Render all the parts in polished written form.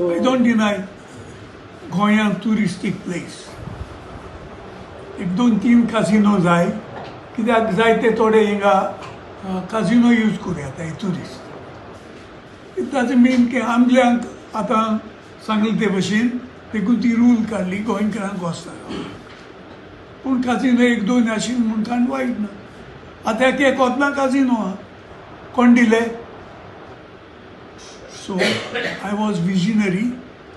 I don't deny गोंयांत touristic place एक 2-3 काजिनो जाय कित्याक जायते थोडे हिंगा काजिनो यूज करूं येता ट्युरिस्ट इट डजंट मीन की आमल्यांक आतां सांगले ते भशेन देखून ती रूल काडली गोंयकारांक वचना पूण काजिनो 1-2 आशिल्ले म्हूण कांय वायट ना आतां एक वतना काजिनो आहा कोण दिले सो आय वॉज विजनरी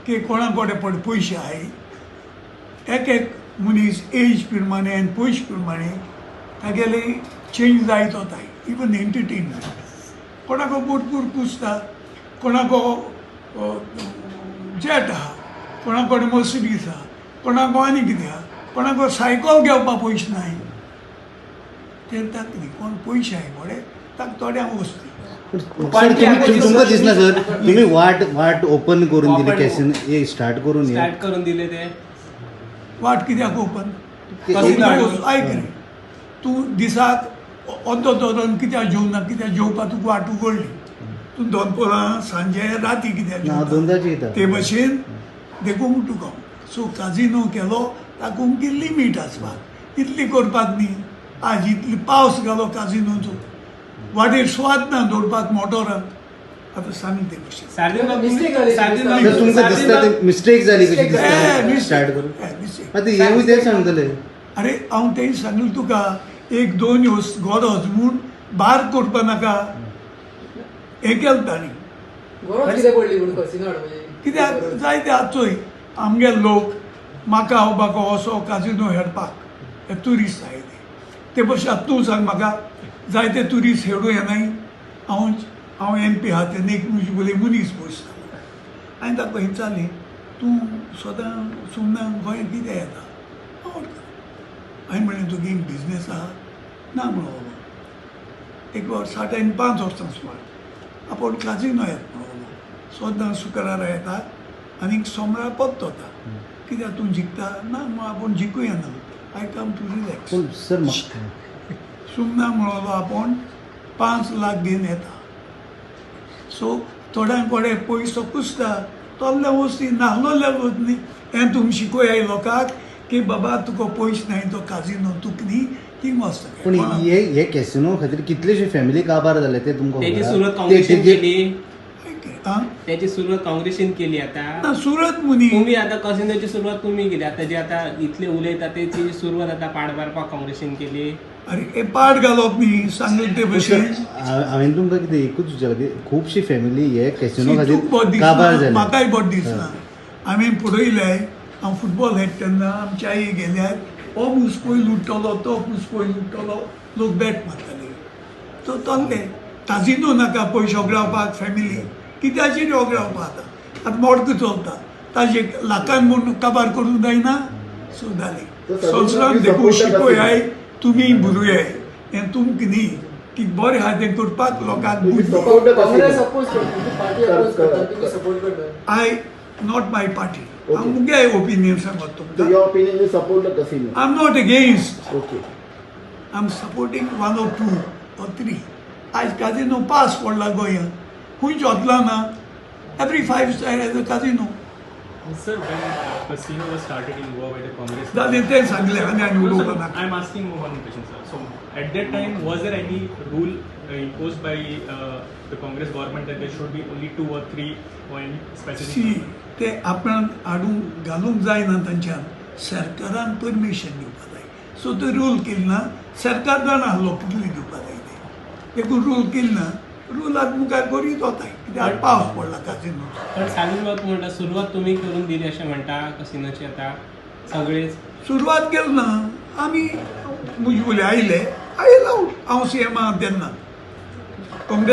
की कोणा कडेन पयशे आहाय एक मनीस एज प्रमाणे आनी पयशे प्रमाणे तागेले चेंज जायत वताय इवन एंटरटेनमेंट कोणाको भरपूर कुसता कोणाको जेट आहा कोणा कडेन मर्सिडीज आहा कोणाको आनी कितें आहा कोणाको सायकल घेवपाक पयशे नाय ते ताका न्ही कोण पयशे आहाय मोडे ताका थोड्यांक वस्ती तुमकां दिसना सर तुम्ही वाट ओपन करून दिली कॅसिनो स्टार्ट करून दिले ते वाट कित्याक ओपन आयक रे तूं दिसाक अर्दो धरून कित्याक जेवना कित्याक जेवपाक तुका वाट उगडली तूं दनपरां सांजे राती कित्याक जेवता ते भशेन देखून तुका सो काजिनो केलो तातूंत की लिमीट आसपाक इतली करपाक न्ही आज इतली पावस घालो काजिनोचो वाटेर स्वाद ना दवरपाक मोटोराक आतां सांग ते भशेन तुमकां दिसता मिस्टेक जाली कशी स्टार्ट करून आतां हेवूय ते सांगतले अरे हांव तें सांगलें तुका 1-2 गरज म्हूण बार करपा नाका हें केलें ताणी कित्याक जायते आतां आमगे लोक म्हाका हांव असो काजिनो हेडपाक हे ट्युरिस्ट आयले ते भशेन आतां तूं सांग म्हाका जायते ट्युरिस्ट हेडूं येनाय हांव MP आहा तेन्ना एक मनीस बसता हांवें ताका विचारलें तूं सदां सुमना गोंयांत कितें येता हांवें म्हणलें तुगे बिजनेस आहा ना म्हणलो एक वर्स 5 वर्सां सुमार आपूण काजिनो येता म्हणलो सदां शुक्रारा येता आनी सोमारा परत वता कित्याक तूं जिखता ना म्हणून आपूण जिखूं येना I come to relax sir सुमना म्हणलो आपूण 5 लाख घेवन येता सो थोड्यांक कडेन पयसो कुसता तोल्ल्या वस्ती नाहलोल्या वच न्ही हें तुमी शिकोयाय लोकांक की बाबा तुका पयशे नाय तो काजिनो तुका न्ही थिंग वचता पूण हे कॅसिनो खातीर कितलेशे फॅमिली काबार जाले ते तुमकां त्याची सुरवात काँग्रेसीन केली त्याची सुरुवात काँग्रेसीन केली आता सुरत मुनी तुम्ही आता कसिनोची सुरुवात तुम्ही केली आता जे आता इथले उलयता त्याची सुरुवात आता पाड मारपाक काँग्रेसीन केली अरे हे पाड घालप न्ही सांगले ते भशेन हांवें तुमकां कितें एकूच विचारलें खुबशी फॅमिली हे कॅसिनो खातीर काबार जाले म्हाकाय बरें दिसना आमी पळयलें हांव फुटबॉल खेळटा तेन्ना आमचे आई गेल्यार हो मूस पळय लुट्टलो तो मूस पळय लुट्टलो लोक बॅट मारताले तो तोल्ले काजिनो नाका पयशे ओगडावपाक फॅमिली कित्याचेर ओगडावपाक आतां मोडको चलता ताजे लाखान म्हूण काबार करूंक जायना सो जालें संवसारान देखून शिकोयाय तुमी भुरगे हें तुमकां न्ही की बरें आहा तें करपाक लोकांक आय नॉट माय पार्टी मुगे ओपिनियन सांगत तुमकां I am not against I am supporting 1 or 2 or 3 आज काजिनो पास पडला गोंयांत खंयच वतला ना every 5 star as a casino Sir, when casino was started in Goa by the Congress, जालें तें सांगलें आनी उलोवपाक नाका. I'm asking one question, sir. So, at that time, was there any rule imposed by the Congress government that there should be only 2 or 3 or any specific? C ते आपण हाडूंक घालूंक जायना तांच्यान सरकारान परमिशन दिवपाक जाय सो तो रूल केली ना सरकार जाणा आसलो कितली दिवपाक जाय ते देखून रूल केली ना रूलात मुखार करीत वताय कित्याक पावस पडला काजिनो पण सांगून म्हणटा सुरुवात तुम्ही करून दिली अशें म्हणटा कसिनोची आता सगळेच सुरवात केली ना आमी मुजबुले आयले हांव CM तेन्ना काँग्रेस